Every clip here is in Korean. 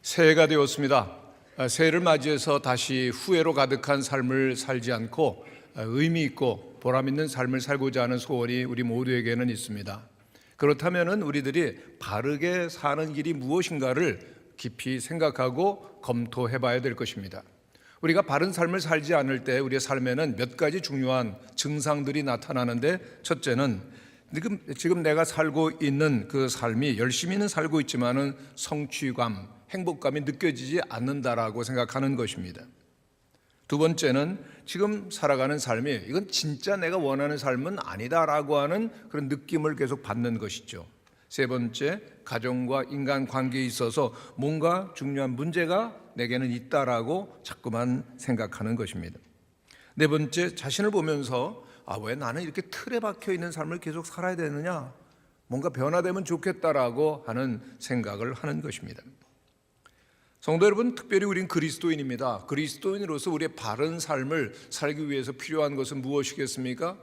새해가 되었습니다. 새해를 맞이해서 다시 후회로 가득한 삶을 살지 않고 의미 있고 보람 있는 삶을 살고자 하는 소원이 우리 모두에게는 있습니다. 그렇다면 우리들이 바르게 사는 길이 무엇인가를 깊이 생각하고 검토해 봐야 될 것입니다. 우리가 바른 삶을 살지 않을 때 우리의 삶에는 몇 가지 중요한 증상들이 나타나는데, 첫째는 지금 내가 살고 있는 그 삶이 열심히는 살고 있지만은 성취감, 행복감이 느껴지지 않는다라고 생각하는 것입니다. 두 번째는 지금 살아가는 삶이 이건 진짜 내가 원하는 삶은 아니다라고 하는 그런 느낌을 계속 받는 것이죠. 세 번째, 가정과 인간관계에 있어서 뭔가 중요한 문제가 내게는 있다라고 자꾸만 생각하는 것입니다. 네 번째, 자신을 보면서 왜 나는 이렇게 틀에 박혀 있는 삶을 계속 살아야 되느냐, 뭔가 변화되면 좋겠다라고 하는 생각을 하는 것입니다. 성도 여러분, 특별히 우린 그리스도인입니다. 그리스도인으로서 우리의 바른 삶을 살기 위해서 필요한 것은 무엇이겠습니까?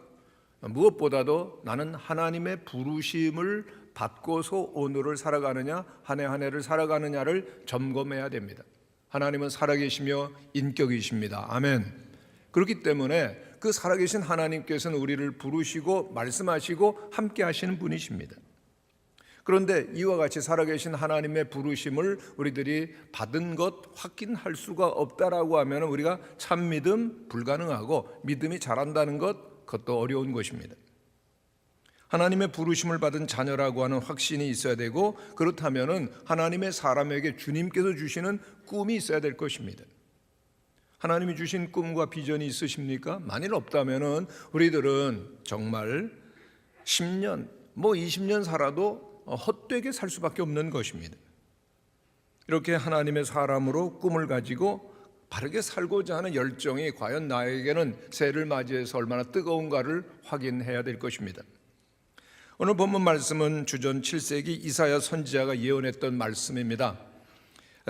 무엇보다도 나는 하나님의 부르심을 받고서 오늘을 살아가느냐, 한 해 한 해를 살아가느냐를 점검해야 됩니다. 하나님은 살아계시며 인격이십니다. 아멘. 그렇기 때문에 그 살아계신 하나님께서는 우리를 부르시고 말씀하시고 함께 하시는 분이십니다. 그런데 이와 같이 살아계신 하나님의 부르심을 우리들이 받은 것 확인할 수가 없다라고 하면 우리가 참 믿음 불가능하고 믿음이 자란다는 것, 그것도 어려운 것입니다. 하나님의 부르심을 받은 자녀라고 하는 확신이 있어야 되고, 그렇다면 하나님의 사람에게 주님께서 주시는 꿈이 있어야 될 것입니다. 하나님이 주신 꿈과 비전이 있으십니까? 만일 없다면 우리들은 정말 10년, 20년 살아도 헛되게 살 수밖에 없는 것입니다. 이렇게 하나님의 사람으로 꿈을 가지고 바르게 살고자 하는 열정이 과연 나에게는 새해를 맞이해서 얼마나 뜨거운가를 확인해야 될 것입니다. 오늘 본문 말씀은 주전 7세기 이사야 선지자가 예언했던 말씀입니다.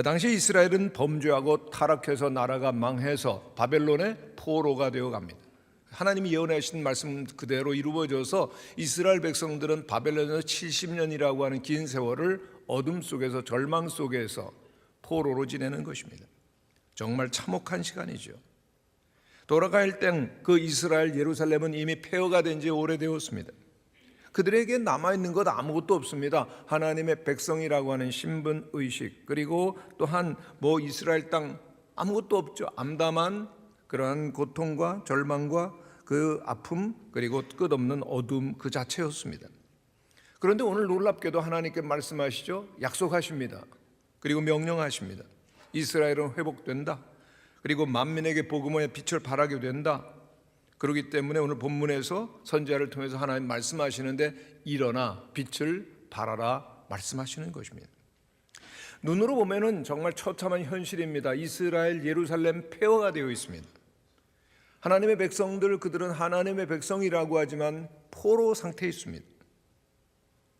당시 이스라엘은 범죄하고 타락해서 나라가 망해서 바벨론의 포로가 되어 갑니다. 하나님이 예언하신 말씀 그대로 이루어져서 이스라엘 백성들은 바벨론에서 70년이라고 하는 긴 세월을 어둠 속에서, 절망 속에서 포로로 지내는 것입니다. 정말 참혹한 시간이죠. 돌아갈 땐 그 이스라엘 예루살렘은 이미 폐허가 된 지 오래되었습니다. 그들에게 남아있는 것 아무것도 없습니다. 하나님의 백성이라고 하는 신분의식, 그리고 또한 이스라엘 땅 아무것도 없죠. 암담한 그러한 고통과 절망과 그 아픔, 그리고 끝없는 어둠 그 자체였습니다. 그런데 오늘 놀랍게도 하나님께 말씀하시죠. 약속하십니다. 그리고 명령하십니다. 이스라엘은 회복된다. 그리고 만민에게 복음의 빛을 발하게 된다. 그렇기 때문에 오늘 본문에서 선지자를 통해서 하나님 말씀하시는데, 일어나 빛을 발하라 말씀하시는 것입니다. 눈으로 보면은 정말 처참한 현실입니다. 이스라엘 예루살렘 폐허가 되어 있습니다. 하나님의 백성들, 그들은 하나님의 백성이라고 하지만 포로 상태에 있습니다.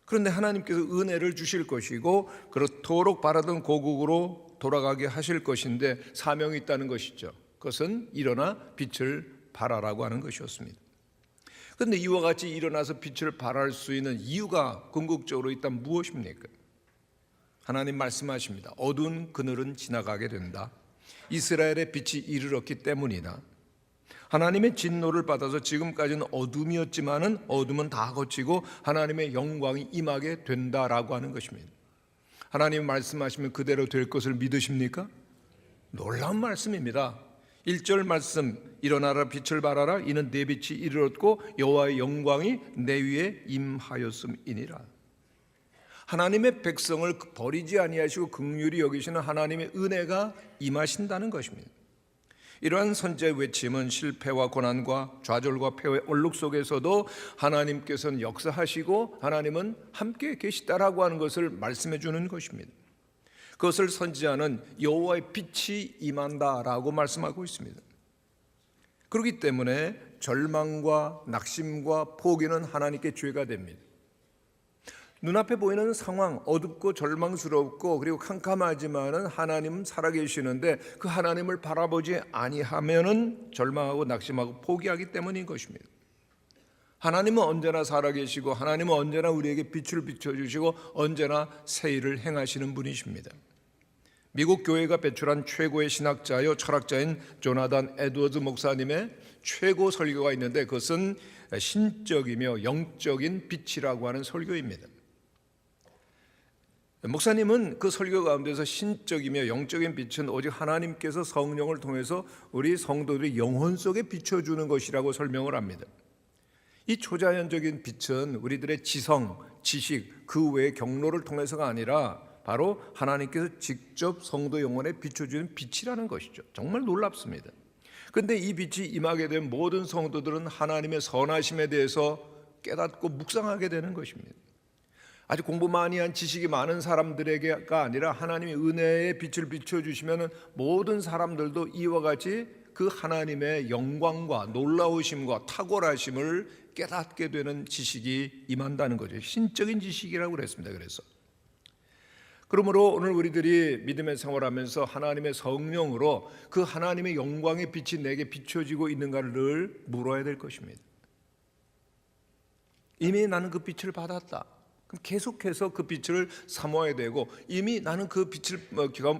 그런데 하나님께서 은혜를 주실 것이고 그렇도록 바라던 고국으로 돌아가게 하실 것인데 사명이 있다는 것이죠. 그것은 일어나 빛을 발하라고 하는 것이었습니다. 그런데 이와 같이 일어나서 빛을 발할 수 있는 이유가 궁극적으로 있다면 무엇입니까? 하나님 말씀하십니다. 어두운 그늘은 지나가게 된다. 이스라엘의 빛이 이르렀기 때문이다. 하나님의 진노를 받아서 지금까지는 어둠이었지만은 어둠은 다 거치고 하나님의 영광이 임하게 된다라고 하는 것입니다. 하나님 말씀하시면 그대로 될 것을 믿으십니까? 놀라운 말씀입니다. 1절 말씀, 일어나라 빛을 발하라 이는 내 빛이 이르렀고 여호와의 영광이 내 위에 임하였음이니라. 하나님의 백성을 버리지 아니하시고 긍휼히 여기시는 하나님의 은혜가 임하신다는 것입니다. 이러한 선지자의 외침은 실패와 고난과 좌절과 폐허의 얼룩 속에서도 하나님께서는 역사하시고 하나님은 함께 계시다라고 하는 것을 말씀해 주는 것입니다. 그것을 선지자는 여호와의 빛이 임한다라고 말씀하고 있습니다. 그렇기 때문에 절망과 낙심과 포기는 하나님께 죄가 됩니다. 눈앞에 보이는 상황, 어둡고 절망스럽고 그리고 캄캄하지만은 하나님은 살아계시는데 그 하나님을 바라보지 아니하면은 절망하고 낙심하고 포기하기 때문인 것입니다. 하나님은 언제나 살아계시고 하나님은 언제나 우리에게 빛을 비춰주시고 언제나 새 일을 행하시는 분이십니다. 미국 교회가 배출한 최고의 신학자요 철학자인 조나단 에드워즈 목사님의 최고 설교가 있는데 그것은 신적이며 영적인 빛이라고 하는 설교입니다. 목사님은 그 설교 가운데서 신적이며 영적인 빛은 오직 하나님께서 성령을 통해서 우리 성도들의 영혼 속에 비춰주는 것이라고 설명을 합니다. 이 초자연적인 빛은 우리들의 지성, 지식, 그 외의 경로를 통해서가 아니라 바로 하나님께서 직접 성도 영혼에 비춰주는 빛이라는 것이죠. 정말 놀랍습니다. 그런데 이 빛이 임하게 된 모든 성도들은 하나님의 선하심에 대해서 깨닫고 묵상하게 되는 것입니다. 아주 공부 많이 한 지식이 많은 사람들에게가 아니라 하나님의 은혜의 빛을 비춰주시면 모든 사람들도 이와 같이 그 하나님의 영광과 놀라우심과 탁월하심을 깨닫게 되는 지식이 임한다는 거죠. 신적인 지식이라고 그랬습니다. 그러므로 오늘 우리들이 믿음의 생활하면서 하나님의 성령으로 그 하나님의 영광의 빛이 내게 비춰지고 있는가를 늘 물어야 될 것입니다. 이미 나는 그 빛을 받았다. 그럼 계속해서 그 빛을 사모해야 되고, 이미 나는 그 빛을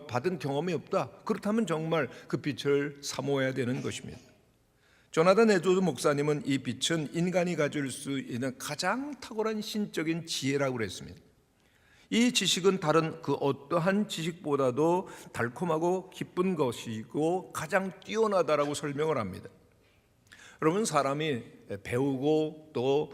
받은 경험이 없다. 그렇다면 정말 그 빛을 사모해야 되는 것입니다. 조나단 에드워즈 목사님은 이 빛은 인간이 가질 수 있는 가장 탁월한 신적인 지혜라고 그랬습니다. 이 지식은 다른 그 어떠한 지식보다도 달콤하고 기쁜 것이고 가장 뛰어나다라고 설명을 합니다. 여러분, 사람이 배우고 또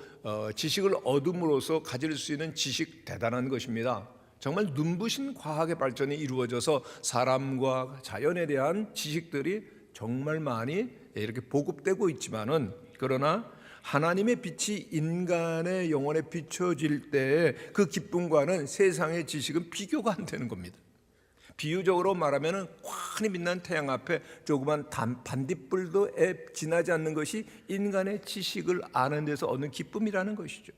지식을 얻음으로써 가질 수 있는 지식 대단한 것입니다. 정말 눈부신 과학의 발전이 이루어져서 사람과 자연에 대한 지식들이 정말 많이 이렇게 보급되고 있지만은, 그러나 하나님의 빛이 인간의 영혼에 비춰질 때의 그 기쁨과는 세상의 지식은 비교가 안 되는 겁니다. 비유적으로 말하면 환히 빛난 태양 앞에 조그만 반딧불도 지나지 않는 것이 인간의 지식을 아는 데서 얻는 기쁨이라는 것이죠.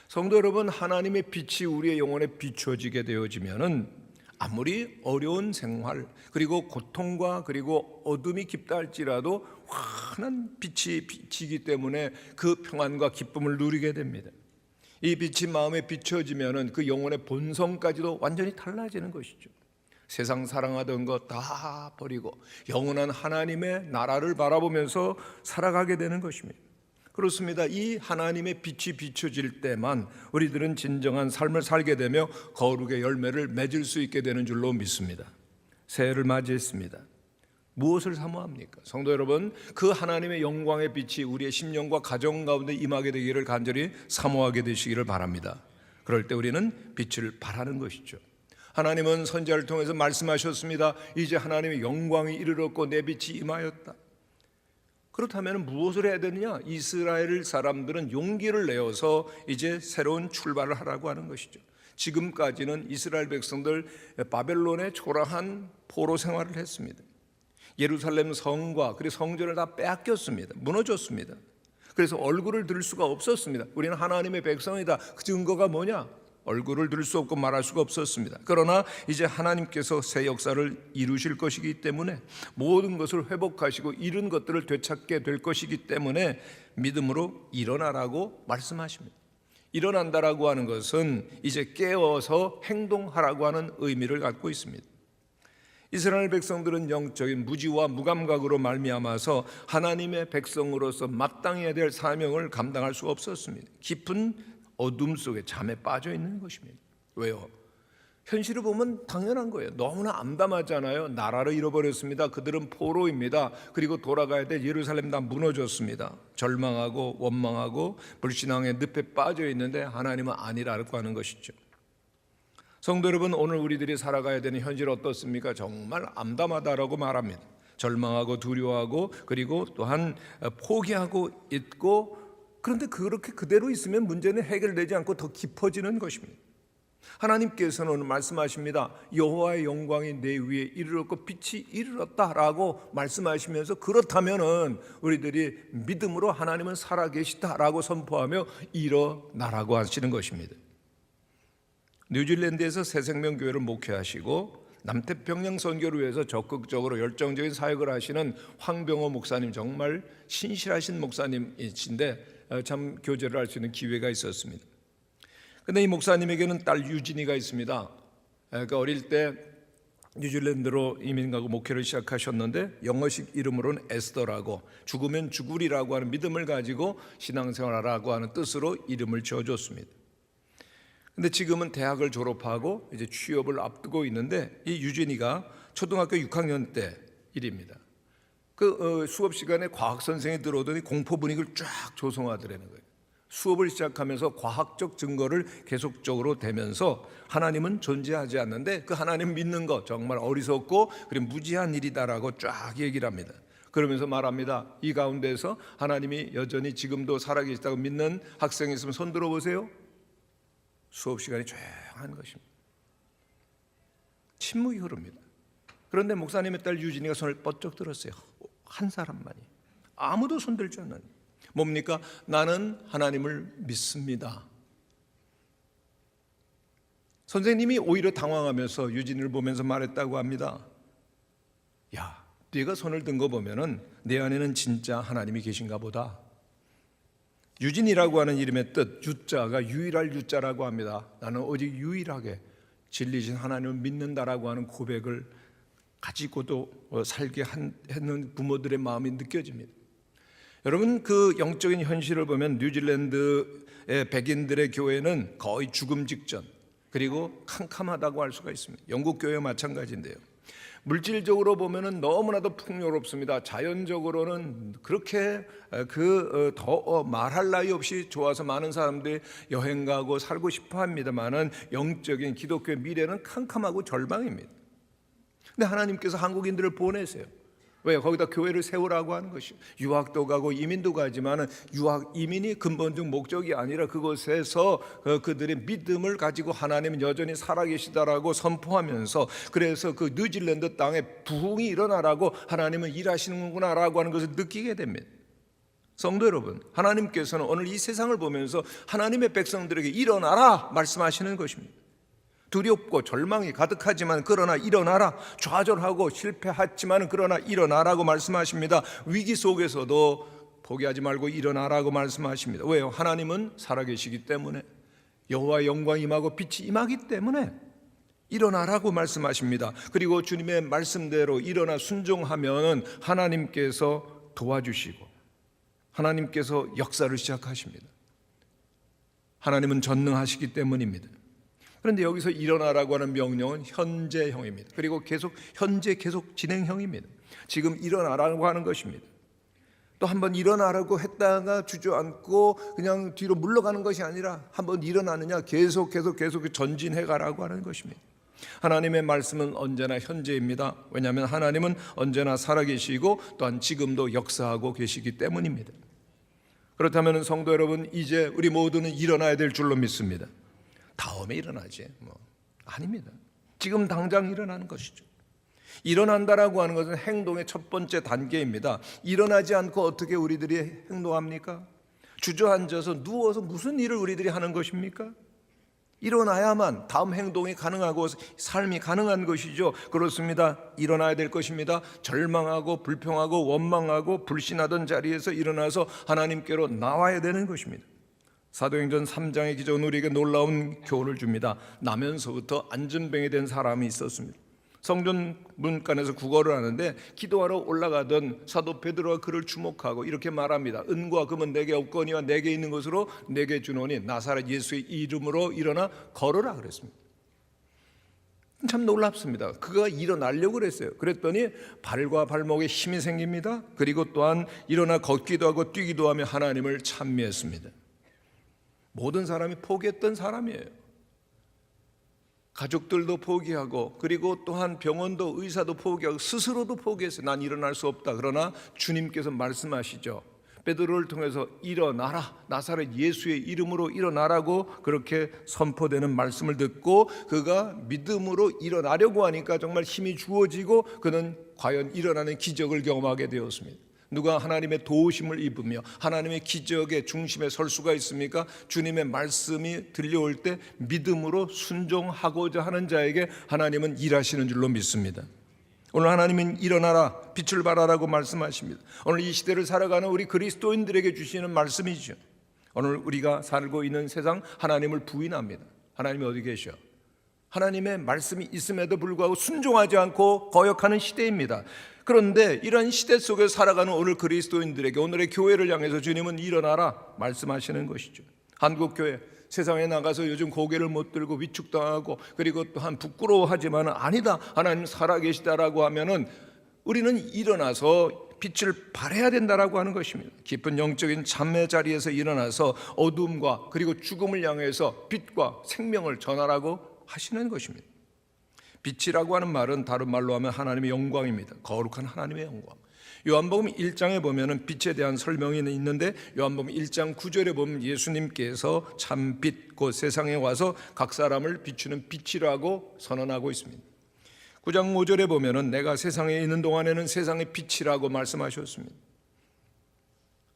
성도 여러분, 하나님의 빛이 우리의 영혼에 비춰지게 되어지면은 아무리 어려운 생활, 그리고 고통과 그리고 어둠이 깊다 할지라도 환한 빛이 비치기 때문에 그 평안과 기쁨을 누리게 됩니다. 이 빛이 마음에 비춰지면은 그 영혼의 본성까지도 완전히 달라지는 것이죠. 세상 사랑하던 것 다 버리고 영원한 하나님의 나라를 바라보면서 살아가게 되는 것입니다. 그렇습니다. 이 하나님의 빛이 비춰질 때만 우리들은 진정한 삶을 살게 되며 거룩의 열매를 맺을 수 있게 되는 줄로 믿습니다. 새해를 맞이했습니다. 무엇을 사모합니까? 성도 여러분, 그 하나님의 영광의 빛이 우리의 심령과 가정 가운데 임하게 되기를 간절히 사모하게 되시기를 바랍니다. 그럴 때 우리는 빛을 발하는 것이죠. 하나님은 선지자를 통해서 말씀하셨습니다. 이제 하나님의 영광이 이르렀고 내 빛이 임하였다. 그렇다면 무엇을 해야 되느냐? 이스라엘 사람들은 용기를 내어서 이제 새로운 출발을 하라고 하는 것이죠. 지금까지는 이스라엘 백성들 바벨론의 초라한 포로 생활을 했습니다. 예루살렘 성과 그리고 성전을 다 빼앗겼습니다. 무너졌습니다. 그래서 얼굴을 들 수가 없었습니다. 우리는 하나님의 백성이다. 그 증거가 뭐냐? 얼굴을 들 수 없고 말할 수가 없었습니다. 그러나 이제 하나님께서 새 역사를 이루실 것이기 때문에 모든 것을 회복하시고 잃은 것들을 되찾게 될 것이기 때문에 믿음으로 일어나라고 말씀하십니다. 일어난다라고 하는 것은 이제 깨어서 행동하라고 하는 의미를 갖고 있습니다. 이스라엘 백성들은 영적인 무지와 무감각으로 말미암아서 하나님의 백성으로서 마땅해야 될 사명을 감당할 수가 없었습니다. 깊은 어둠 속에 잠에 빠져 있는 것입니다. 왜요? 현실을 보면 당연한 거예요. 너무나 암담하잖아요. 나라를 잃어버렸습니다. 그들은 포로입니다. 그리고 돌아가야 될 예루살렘 다 무너졌습니다. 절망하고 원망하고 불신앙의 늪에 빠져 있는데 하나님은 아니라고 하는 것이죠. 성도 여러분, 오늘 우리들이 살아가야 되는 현실 어떻습니까? 정말 암담하다라고 말합니다. 절망하고 두려워하고 그리고 또한 포기하고 있고, 그런데 그렇게 그대로 있으면 문제는 해결되지 않고 더 깊어지는 것입니다. 하나님께서는 오늘 말씀하십니다. 여호와의 영광이 내 위에 이르렀고 빛이 이르렀다라고 말씀하시면서, 그렇다면은 우리들이 믿음으로 하나님은 살아계시다라고 선포하며 일어나라고 하시는 것입니다. 뉴질랜드에서 새생명교회를 목회하시고 남태평양 선교를 위해서 적극적으로 열정적인 사역을 하시는 황병호 목사님, 정말 신실하신 목사님이신데 참 교제를 할 수 있는 기회가 있었습니다. 그런데 이 목사님에게는 딸 유진이가 있습니다. 그러니까 어릴 때 뉴질랜드로 이민 가고 목회를 시작하셨는데 영어식 이름으로는 에스더라고, 죽으면 죽으리라고 하는 믿음을 가지고 신앙생활하라고 하는 뜻으로 이름을 지어줬습니다. 근데 지금은 대학을 졸업하고 이제 취업을 앞두고 있는데, 이 유진이가 초등학교 6학년 때 일입니다. 수업 시간에 과학 선생이 들어오더니 공포 분위기를 쫙 조성하더라는 거예요. 수업을 시작하면서 과학적 증거를 계속적으로 대면서 하나님은 존재하지 않는데 그 하나님 믿는 거 정말 어리석고 그리고 무지한 일이다라고 쫙 얘기를 합니다. 그러면서 말합니다. 이 가운데서 하나님이 여전히 지금도 살아계시다고 믿는 학생이 있으면 손 들어보세요. 수업 시간이 조용한 것입니다. 침묵이 흐릅니다. 그런데 목사님의 딸 유진이가 손을 번쩍 들었어요. 한 사람만이. 아무도 손 들지 않는. 뭡니까? 나는 하나님을 믿습니다. 선생님이 오히려 당황하면서 유진이를 보면서 말했다고 합니다. 야, 네가 손을 든 거 보면은 내 안에는 진짜 하나님이 계신가 보다. 유진이라고 하는 이름의 뜻, 유자가 유일할 유자라고 합니다. 나는 오직 유일하게 진리신 하나님을 믿는다라고 하는 고백을 가지고도 살게 했는 부모들의 마음이 느껴집니다. 여러분, 그 영적인 현실을 보면 뉴질랜드의 백인들의 교회는 거의 죽음 직전, 그리고 캄캄하다고 할 수가 있습니다. 영국 교회와 마찬가지인데요. 물질적으로 보면은 너무나도 풍요롭습니다. 자연적으로는 그렇게 더 말할 나위 없이 좋아서 많은 사람들이 여행 가고 살고 싶어 합니다만은 영적인 기독교의 미래는 캄캄하고 절망입니다. 근데 하나님께서 한국인들을 보내세요. 왜? 거기다 교회를 세우라고 하는 것이요. 유학도 가고 이민도 가지만은 유학 이민이 근본적 목적이 아니라 그곳에서 그들의 믿음을 가지고 하나님은 여전히 살아계시다라고 선포하면서, 그래서 그 뉴질랜드 땅에 부흥이 일어나라고 하나님은 일하시는구나라고 하는 것을 느끼게 됩니다. 성도 여러분, 하나님께서는 오늘 이 세상을 보면서 하나님의 백성들에게 일어나라 말씀하시는 것입니다. 두렵고 절망이 가득하지만 그러나 일어나라, 좌절하고 실패했지만 그러나 일어나라고 말씀하십니다. 위기 속에서도 포기하지 말고 일어나라고 말씀하십니다. 왜요? 하나님은 살아계시기 때문에, 여호와의 영광이 임하고 빛이 임하기 때문에 일어나라고 말씀하십니다. 그리고 주님의 말씀대로 일어나 순종하면 하나님께서 도와주시고 하나님께서 역사를 시작하십니다. 하나님은 전능하시기 때문입니다. 그런데 여기서 일어나라고 하는 명령은 현재형입니다. 그리고 현재 계속 진행형입니다. 지금 일어나라고 하는 것입니다. 또 한번 일어나라고 했다가 주저앉고 그냥 뒤로 물러가는 것이 아니라 한번 일어나느냐 계속 전진해 가라고 하는 것입니다. 하나님의 말씀은 언제나 현재입니다. 왜냐하면 하나님은 언제나 살아계시고 또한 지금도 역사하고 계시기 때문입니다. 그렇다면 성도 여러분, 이제 우리 모두는 일어나야 될 줄로 믿습니다. 다음에 일어나지 아닙니다. 지금 당장 일어나는 것이죠. 일어난다라고 하는 것은 행동의 첫 번째 단계입니다. 일어나지 않고 어떻게 우리들이 행동합니까? 주저앉아서 누워서 무슨 일을 우리들이 하는 것입니까? 일어나야만 다음 행동이 가능하고 삶이 가능한 것이죠. 그렇습니다. 일어나야 될 것입니다. 절망하고 불평하고 원망하고 불신하던 자리에서 일어나서 하나님께로 나와야 되는 것입니다. 사도행전 3장의 기적은 우리에게 놀라운 교훈을 줍니다. 나면서부터 안전병이 된 사람이 있었습니다. 성전 문간에서 국어를 하는데 기도하러 올라가던 사도 베드로가 그를 주목하고 이렇게 말합니다. 은과 금은 내게 없거니와 내게 있는 것으로 내게 주노니 나사렛 예수의 이름으로 일어나 걸으라 그랬습니다. 참 놀랍습니다. 그가 일어나려고 그랬어요. 그랬더니 발과 발목에 힘이 생깁니다. 그리고 또한 일어나 걷기도 하고 뛰기도 하며 하나님을 찬미했습니다. 모든 사람이 포기했던 사람이에요. 가족들도 포기하고, 그리고 또한 병원도 의사도 포기하고 스스로도 포기했어요. 난 일어날 수 없다. 그러나 주님께서 말씀하시죠. 베드로를 통해서 일어나라, 나사렛 예수의 이름으로 일어나라고 그렇게 선포되는 말씀을 듣고 그가 믿음으로 일어나려고 하니까 정말 힘이 주어지고 그는 과연 일어나는 기적을 경험하게 되었습니다. 누가 하나님의 도우심을 입으며 하나님의 기적의 중심에 설 수가 있습니까? 주님의 말씀이 들려올 때 믿음으로 순종하고자 하는 자에게 하나님은 일하시는 줄로 믿습니다. 오늘 하나님은 일어나라, 빛을 발하라고 말씀하십니다. 오늘 이 시대를 살아가는 우리 그리스도인들에게 주시는 말씀이죠. 오늘 우리가 살고 있는 세상 하나님을 부인합니다. 하나님이 어디 계셔? 하나님의 말씀이 있음에도 불구하고 순종하지 않고 거역하는 시대입니다. 그런데 이런 시대 속에 살아가는 오늘 그리스도인들에게, 오늘의 교회를 향해서 주님은 일어나라 말씀하시는 것이죠. 한국교회 세상에 나가서 요즘 고개를 못 들고 위축당하고 그리고 또한 부끄러워하지만 아니다, 하나님 살아계시다라고 하면은 우리는 일어나서 빛을 발해야 된다라고 하는 것입니다. 깊은 영적인 잠의 자리에서 일어나서 어둠과 그리고 죽음을 향해서 빛과 생명을 전하라고 하시는 것입니다. 빛이라고 하는 말은 다른 말로 하면 하나님의 영광입니다. 거룩한 하나님의 영광. 요한복음 1장에 보면은 빛에 대한 설명이 있는데 요한복음 1장 9절에 보면 예수님께서 참 빛, 곧 세상에 와서 각 사람을 비추는 빛이라고 선언하고 있습니다. 9장 5절에 보면은 내가 세상에 있는 동안에는 세상의 빛이라고 말씀하셨습니다.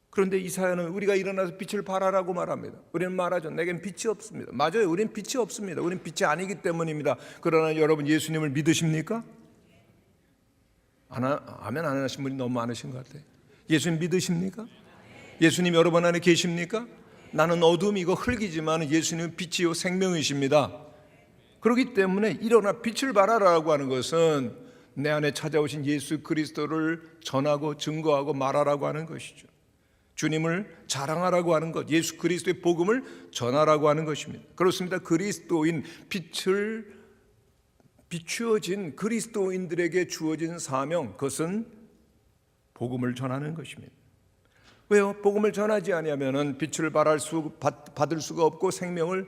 그런데 이사야는 우리가 일어나서 빛을 발하라고 말합니다. 우리는 말하죠. 내겐 빛이 없습니다. 맞아요. 우리는 빛이 없습니다. 우리는 빛이 아니기 때문입니다. 그러나 여러분 예수님을 믿으십니까? 아멘 안 하신 분이 너무 많으신 것 같아요. 예수님 믿으십니까? 예수님 여러분 안에 계십니까? 나는 어둠이고 흙이지만 예수님은 빛이요 생명이십니다. 그렇기 때문에 일어나 빛을 발하라고 하는 것은 내 안에 찾아오신 예수 그리스도를 전하고 증거하고 말하라고 하는 것이죠. 주님을 자랑하라고 하는 것, 예수 그리스도의 복음을 전하라고 하는 것입니다. 그렇습니다. 그리스도인 빛을 비추어진 그리스도인들에게 주어진 사명, 그것은 복음을 전하는 것입니다. 왜요? 복음을 전하지 아니하면은 빛을 받을 수가 없고 생명을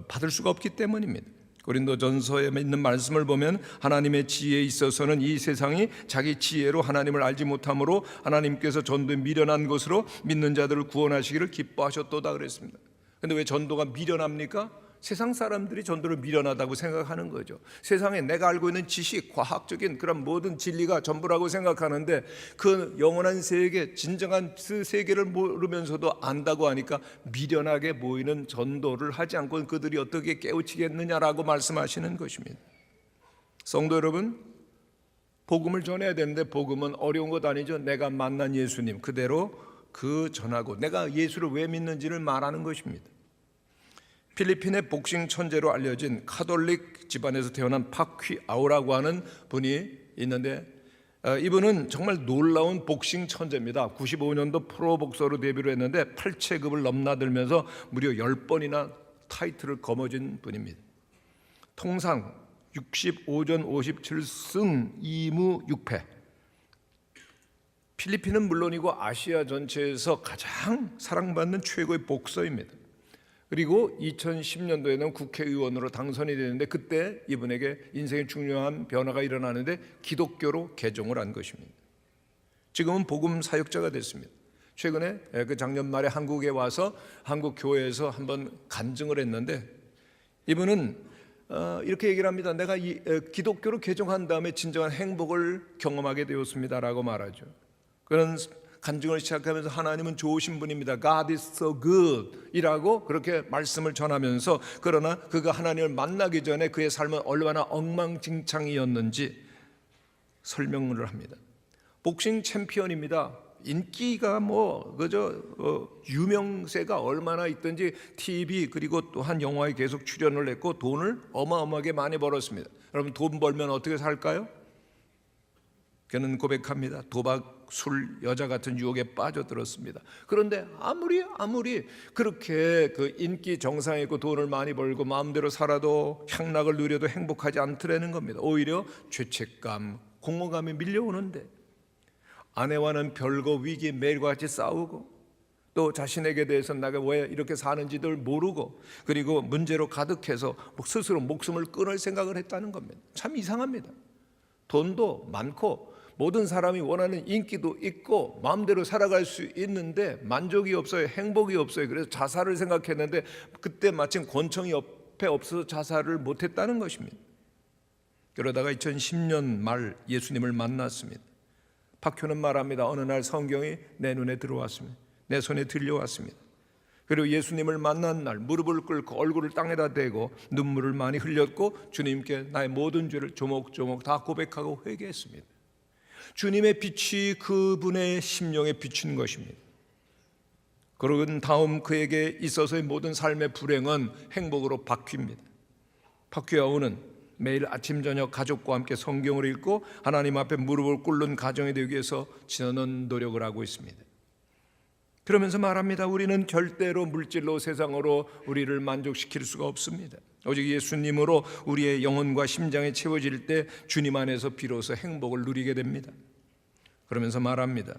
받을 수가 없기 때문입니다. 고린도전서에 있는 말씀을 보면 하나님의 지혜에 있어서는 이 세상이 자기 지혜로 하나님을 알지 못함으로 하나님께서 전도에 미련한 것으로 믿는 자들을 구원하시기를 기뻐하셨도다 그랬습니다. 그런데 왜 전도가 미련합니까? 세상 사람들이 전도를 미련하다고 생각하는 거죠. 세상에 내가 알고 있는 지식, 과학적인 그런 모든 진리가 전부라고 생각하는데 그 영원한 세계, 진정한 그 세계를 모르면서도 안다고 하니까 미련하게 보이는 전도를 하지 않고 그들이 어떻게 깨우치겠느냐라고 말씀하시는 것입니다. 성도 여러분, 복음을 전해야 되는데 복음은 어려운 것 아니죠. 내가 만난 예수님 그대로 그 전하고 내가 예수를 왜 믿는지를 말하는 것입니다. 필리핀의 복싱 천재로 알려진 카톨릭 집안에서 태어난 파퀴아우라고 하는 분이 있는데 이분은 정말 놀라운 복싱 천재입니다. 95년도 프로복서로 데뷔를 했는데 8체급을 넘나들면서 무려 10번이나 타이틀을 거머쥔 분입니다. 통상 65전 57승 2무 6패. 필리핀은 물론이고 아시아 전체에서 가장 사랑받는 최고의 복서입니다. 그리고 2010년도에는 국회의원으로 당선이 되는데 그때 이분에게 인생의 중요한 변화가 일어나는데 기독교로 개종을 한 것입니다. 지금은 복음 사역자가 됐습니다. 최근에 그 작년 말에 한국에 와서 한국 교회에서 한번 간증을 했는데 이분은 이렇게 얘기를 합니다. 내가 기독교로 개종한 다음에 진정한 행복을 경험하게 되었습니다라고 말하죠. 그런 간증을 시작하면서 하나님은 좋으신 분입니다. God is so good 이라고 그렇게 말씀을 전하면서 그러나 그가 하나님을 만나기 전에 그의 삶은 얼마나 엉망진창이었는지 설명을 합니다. 복싱 챔피언입니다. 인기가 그저 유명세가 얼마나 있든지 TV 그리고 또한 영화에 계속 출연을 했고 돈을 어마어마하게 많이 벌었습니다. 여러분 돈 벌면 어떻게 살까요? 그는 고백합니다. 도박, 술, 여자 같은 유혹에 빠져들었습니다. 그런데 아무리 그렇게 그 인기 정상에 있고 돈을 많이 벌고 마음대로 살아도 향락을 누려도 행복하지 않더라는 겁니다. 오히려 죄책감, 공허감이 밀려오는데 아내와는 별거 위기 매일과 같이 싸우고 또 자신에게 대해서 내가 왜 이렇게 사는지를 모르고 그리고 문제로 가득해서 스스로 목숨을 끊을 생각을 했다는 겁니다. 참 이상합니다. 돈도 많고 모든 사람이 원하는 인기도 있고 마음대로 살아갈 수 있는데 만족이 없어요. 행복이 없어요. 그래서 자살을 생각했는데 그때 마침 권총이 옆에 없어서 자살을 못했다는 것입니다. 그러다가 2010년 말 예수님을 만났습니다. 박효는 말합니다. 어느 날 성경이 내 눈에 들어왔습니다. 내 손에 들려왔습니다. 그리고 예수님을 만난 날 무릎을 꿇고 얼굴을 땅에다 대고 눈물을 많이 흘렸고 주님께 나의 모든 죄를 조목조목 다 고백하고 회개했습니다. 주님의 빛이 그분의 심령에 비추는 것입니다. 그러고 다음 그에게 있어서의 모든 삶의 불행은 행복으로 바뀝니다. 박규하오는 매일 아침 저녁 가족과 함께 성경을 읽고 하나님 앞에 무릎을 꿇는 가정이 되기 위해서 지나는 노력을 하고 있습니다. 그러면서 말합니다. 우리는 절대로 물질로 세상으로 우리를 만족시킬 수가 없습니다. 오직 예수님으로 우리의 영혼과 심장이 채워질 때 주님 안에서 비로소 행복을 누리게 됩니다. 그러면서 말합니다.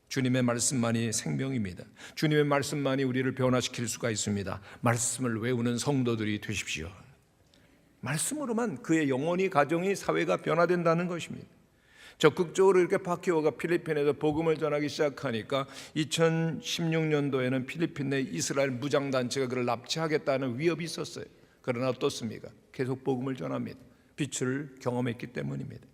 주님의 말씀만이 생명입니다. 주님의 말씀만이 우리를 변화시킬 수가 있습니다. 말씀을 외우는 성도들이 되십시오. 말씀으로만 그의 영혼이, 가정이, 사회가 변화된다는 것입니다. 적극적으로 이렇게 박희호가 필리핀에서 복음을 전하기 시작하니까 2016년도에는 필리핀 내 이스라엘 무장단체가 그를 납치하겠다는 위협이 있었어요. 그러나 어떻습니까? 계속 복음을 전합니다. 빛을 경험했기 때문입니다.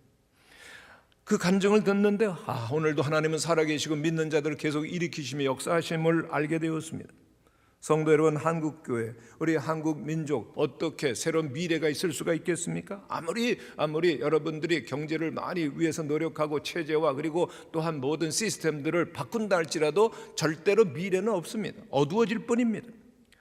그 간증을 듣는데 오늘도 하나님은 살아계시고 믿는 자들을 계속 일으키시며 역사하심을 알게 되었습니다. 성도 여러분, 한국교회, 우리 한국 민족 어떻게 새로운 미래가 있을 수가 있겠습니까? 아무리 여러분들이 경제를 많이 위해서 노력하고 체제와 그리고 또한 모든 시스템들을 바꾼다 할지라도 절대로 미래는 없습니다. 어두워질 뿐입니다.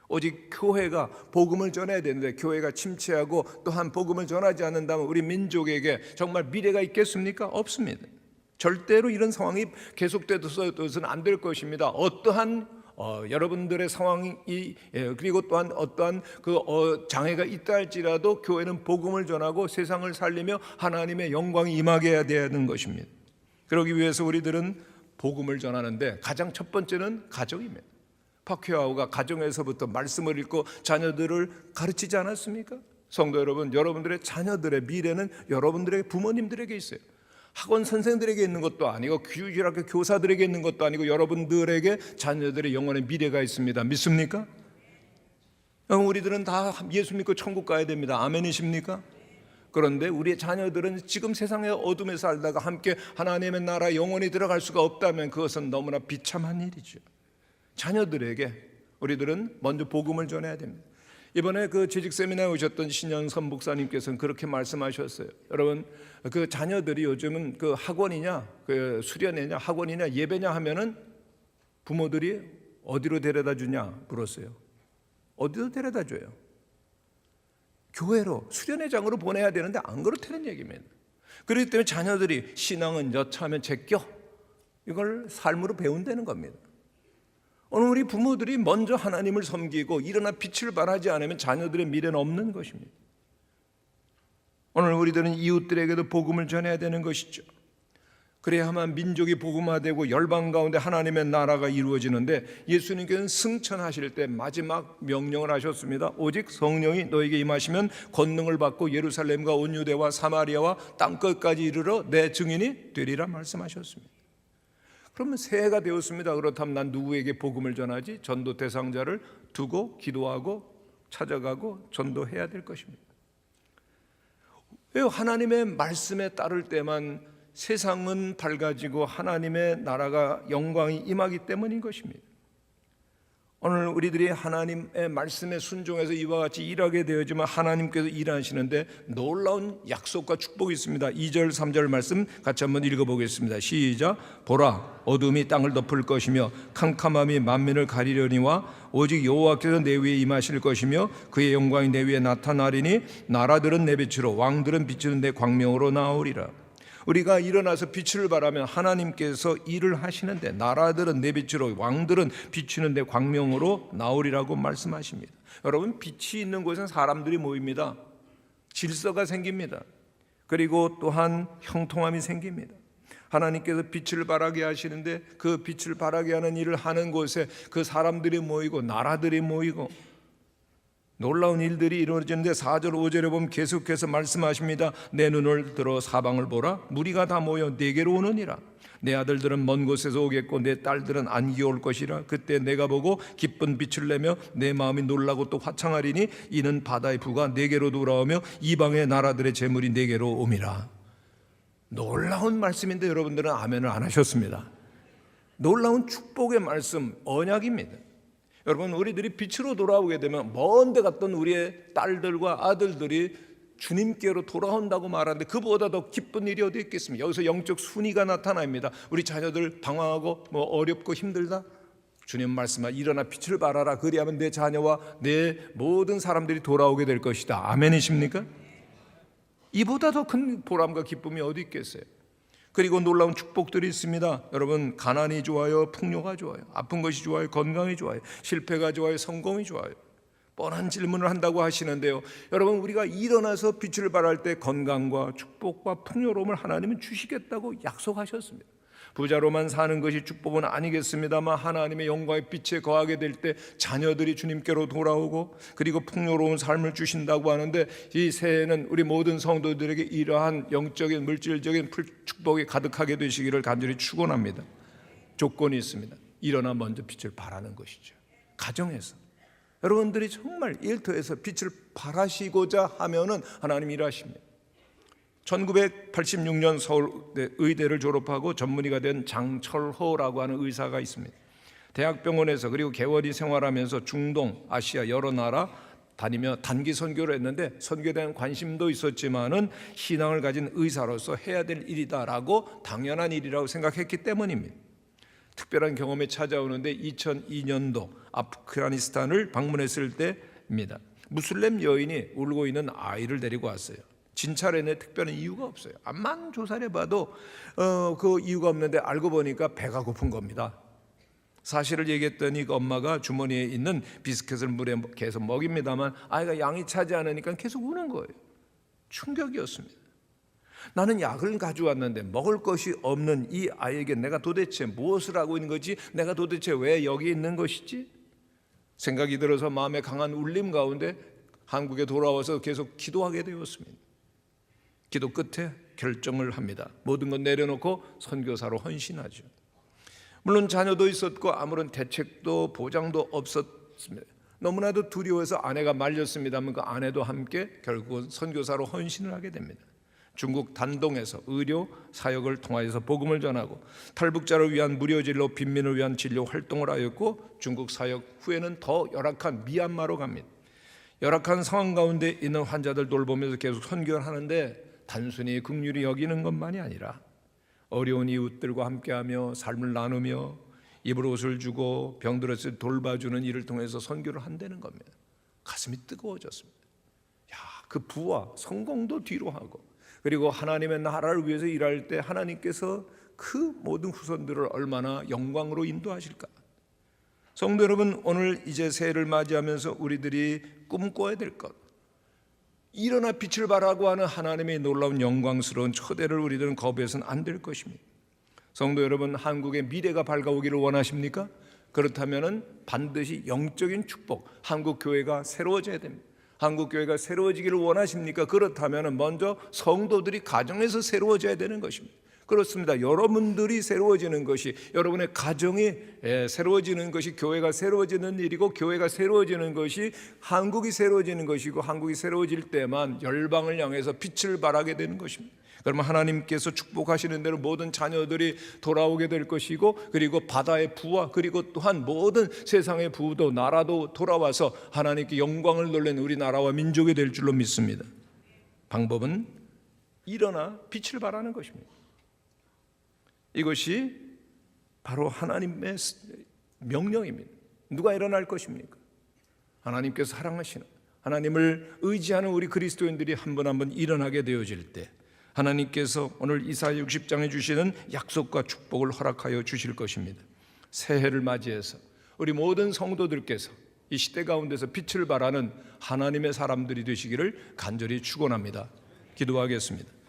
오직 교회가 복음을 전해야 되는데 교회가 침체하고 또한 복음을 전하지 않는다면 우리 민족에게 정말 미래가 있겠습니까? 없습니다. 절대로 이런 상황이 계속돼서는 안 될 것입니다. 어떠한 여러분들의 상황이 그리고 또한 어떠한 장애가 있다 할지라도 교회는 복음을 전하고 세상을 살리며 하나님의 영광이 임하게 해야 되는 것입니다. 그러기 위해서 우리들은 복음을 전하는데 가장 첫 번째는 가정입니다. 박회아우가 가정에서부터 말씀을 읽고 자녀들을 가르치지 않았습니까? 성도 여러분, 여러분들의 자녀들의 미래는 여러분들의 부모님들에게 있어요. 학원 선생들에게 있는 것도 아니고 규율학교 교사들에게 있는 것도 아니고 여러분들에게 자녀들의 영혼의 미래가 있습니다. 믿습니까? 우리들은 다 예수 믿고 천국 가야 됩니다. 아멘이십니까? 그런데 우리의 자녀들은 지금 세상의 어둠에 살다가 함께 하나님의 나라 영원히 들어갈 수가 없다면 그것은 너무나 비참한 일이죠. 자녀들에게 우리들은 먼저 복음을 전해야 됩니다. 이번에 그 재직 세미나에 오셨던 신영선 목사님께서는 그렇게 말씀하셨어요. 여러분, 그 자녀들이 요즘은 그 학원이냐, 그 수련회냐, 학원이냐, 예배냐 하면은 부모들이 어디로 데려다 주냐 물었어요. 어디로 데려다 줘요? 교회로, 수련회장으로 보내야 되는데 안 그렇다는 얘기입니다. 그렇기 때문에 자녀들이 신앙은 여차하면 제껴, 이걸 삶으로 배운다는 겁니다. 오늘 우리 부모들이 먼저 하나님을 섬기고 일어나 빛을 발하지 않으면 자녀들의 미래는 없는 것입니다. 오늘 우리들은 이웃들에게도 복음을 전해야 되는 것이죠. 그래야만 민족이 복음화되고 열방 가운데 하나님의 나라가 이루어지는데 예수님께서는 승천하실 때 마지막 명령을 하셨습니다. 오직 성령이 너에게 임하시면 권능을 받고 예루살렘과 온 유대와 사마리아와 땅끝까지 이르러 내 증인이 되리라 말씀하셨습니다. 그러면 새해가 되었습니다. 그렇다면 난 누구에게 복음을 전하지? 전도 대상자를 두고 기도하고 찾아가고 전도해야 될 것입니다. 왜 하나님의 말씀에 따를 때만 세상은 밝아지고 하나님의 나라가 영광이 임하기 때문인 것입니다. 오늘 우리들이 하나님의 말씀에 순종해서 이와 같이 일하게 되어지만 하나님께서 일하시는데 놀라운 약속과 축복이 있습니다. 2절 3절 말씀 같이 한번 읽어보겠습니다. 시작. 보라, 어둠이 땅을 덮을 것이며 캄캄함이 만민을 가리려니와 오직 여호와께서 내 위에 임하실 것이며 그의 영광이 내 위에 나타나리니 나라들은 내 빛으로 왕들은 비추는 내 광명으로 나오리라. 우리가 일어나서 빛을 발하면 하나님께서 일을 하시는데 나라들은 내 빛으로 왕들은 비추는 내 광명으로 나오리라고 말씀하십니다. 여러분, 빛이 있는 곳은 사람들이 모입니다. 질서가 생깁니다. 그리고 또한 형통함이 생깁니다. 하나님께서 빛을 발하게 하시는데 그 빛을 발하게 하는 일을 하는 곳에 그 사람들이 모이고 나라들이 모이고 놀라운 일들이 이루어지는데 4절 5절에 보면 계속해서 말씀하십니다. 내 눈을 들어 사방을 보라. 무리가 다 모여 내게로 오느니라. 내 아들들은 먼 곳에서 오겠고 내 딸들은 안기어 올 것이라. 그때 내가 보고 기쁜 빛을 내며 내 마음이 놀라고 또 화창하리니 이는 바다의 부가 내게로 돌아오며 이방의 나라들의 재물이 내게로 옴이라. 놀라운 말씀인데 여러분들은 아멘을 안 하셨습니다. 놀라운 축복의 말씀, 언약입니다. 여러분, 우리들이 빛으로 돌아오게 되면 먼데 갔던 우리의 딸들과 아들들이 주님께로 돌아온다고 말하는데 그보다 더 기쁜 일이 어디 있겠습니까? 여기서 영적 순위가 나타납니다. 우리 자녀들 방황하고 어렵고 힘들다? 주님 말씀하 일어나 빛을 발하라. 그리하면 내 자녀와 내 모든 사람들이 돌아오게 될 것이다. 아멘이십니까? 이보다 더 큰 보람과 기쁨이 어디 있겠어요? 그리고 놀라운 축복들이 있습니다. 여러분, 가난이 좋아요, 풍요가 좋아요, 아픈 것이 좋아요, 건강이 좋아요, 실패가 좋아요, 성공이 좋아요. 뻔한 질문을 한다고 하시는데요, 여러분, 우리가 일어나서 빛을 발할 때 건강과 축복과 풍요로움을 하나님은 주시겠다고 약속하셨습니다. 부자로만 사는 것이 축복은 아니겠습니다만 하나님의 영광의 빛에 거하게 될 때 자녀들이 주님께로 돌아오고 그리고 풍요로운 삶을 주신다고 하는데, 이 새해에는 우리 모든 성도들에게 이러한 영적인 물질적인 축복이 가득하게 되시기를 간절히 축원합니다. 조건이 있습니다. 일어나 먼저 빛을 발하는 것이죠. 가정에서 여러분들이 정말 일터에서 빛을 발하시고자 하면은 하나님 일하십니다. 1986년 서울대 의대를 졸업하고 전문의가 된 장철호라고 하는 의사가 있습니다. 대학병원에서 그리고 개월이 생활하면서 중동, 아시아 여러 나라 다니며 단기 선교를 했는데 선교에 대한 관심도 있었지만은 신앙을 가진 의사로서 해야 될 일이다라고 당연한 일이라고 생각했기 때문입니다. 특별한 경험이 찾아오는데 2002년도 아프가니스탄을 방문했을 때입니다. 무슬림 여인이 울고 있는 아이를 데리고 왔어요. 진찰에는 특별한 이유가 없어요. 암만 조사를 해봐도 그 이유가 없는데 알고 보니까 배가 고픈 겁니다. 사실을 얘기했더니 그 엄마가 주머니에 있는 비스켓을 물에 계속 먹입니다만 아이가 양이 차지 않으니까 계속 우는 거예요. 충격이었습니다. 나는 약을 가져왔는데 먹을 것이 없는 이 아이에게 내가 도대체 무엇을 하고 있는 거지? 내가 도대체 왜 여기 있는 것이지? 생각이 들어서 마음에 강한 울림 가운데 한국에 돌아와서 계속 기도하게 되었습니다. 기도 끝에 결정을 합니다. 모든 건 내려놓고 선교사로 헌신하죠. 물론 자녀도 있었고 아무런 대책도 보장도 없었습니다. 너무나도 두려워서 아내가 말렸습니다만 그 아내도 함께 결국은 선교사로 헌신을 하게 됩니다. 중국 단동에서 의료 사역을 통하여서 복음을 전하고 탈북자를 위한 무료 진료, 빈민을 위한 진료 활동을 하였고 중국 사역 후에는 더 열악한 미얀마로 갑니다. 열악한 상황 가운데 있는 환자들 돌보면서 계속 선교를 하는데 단순히 긍휼히 여기는 것만이 아니라 어려운 이웃들과 함께하며 삶을 나누며 입을 옷을 주고 병들었을 때 돌봐주는 일을 통해서 선교를 한다는 겁니다. 가슴이 뜨거워졌습니다. 그 부와 성공도 뒤로 하고 그리고 하나님의 나라를 위해서 일할 때 하나님께서 그 모든 후손들을 얼마나 영광으로 인도하실까. 성도 여러분, 오늘 이제 새해를 맞이하면서 우리들이 꿈꿔야 될 것, 일어나 빛을 발하고 하는 하나님의 놀라운 영광스러운 초대를 우리들은 거부해서는 안 될 것입니다. 성도 여러분, 한국의 미래가 밝아오기를 원하십니까? 그렇다면 반드시 영적인 축복, 한국 교회가 새로워져야 됩니다. 한국 교회가 새로워지기를 원하십니까? 그렇다면 먼저 성도들이 가정에서 새로워져야 되는 것입니다. 그렇습니다. 여러분들이 새로워지는 것이, 여러분의 가정이 새로워지는 것이 교회가 새로워지는 일이고, 교회가 새로워지는 것이 한국이 새로워지는 것이고, 한국이 새로워질 때만 열방을 향해서 빛을 발하게 되는 것입니다. 그러면 하나님께서 축복하시는 대로 모든 자녀들이 돌아오게 될 것이고, 그리고 바다의 부와 그리고 또한 모든 세상의 부도 나라도 돌아와서 하나님께 영광을 돌리는 우리나라와 민족이 될 줄로 믿습니다. 방법은 일어나 빛을 발하는 것입니다. 이것이 바로 하나님의 명령입니다. 누가 일어날 것입니까? 하나님께서 사랑하시는, 하나님을 의지하는 우리 그리스도인들이 한 번 한 번 일어나게 되어질 때 하나님께서 오늘 이사야 60장에 주시는 약속과 축복을 허락하여 주실 것입니다. 새해를 맞이해서 우리 모든 성도들께서 이 시대 가운데서 빛을 발하는 하나님의 사람들이 되시기를 간절히 축원합니다. 기도하겠습니다.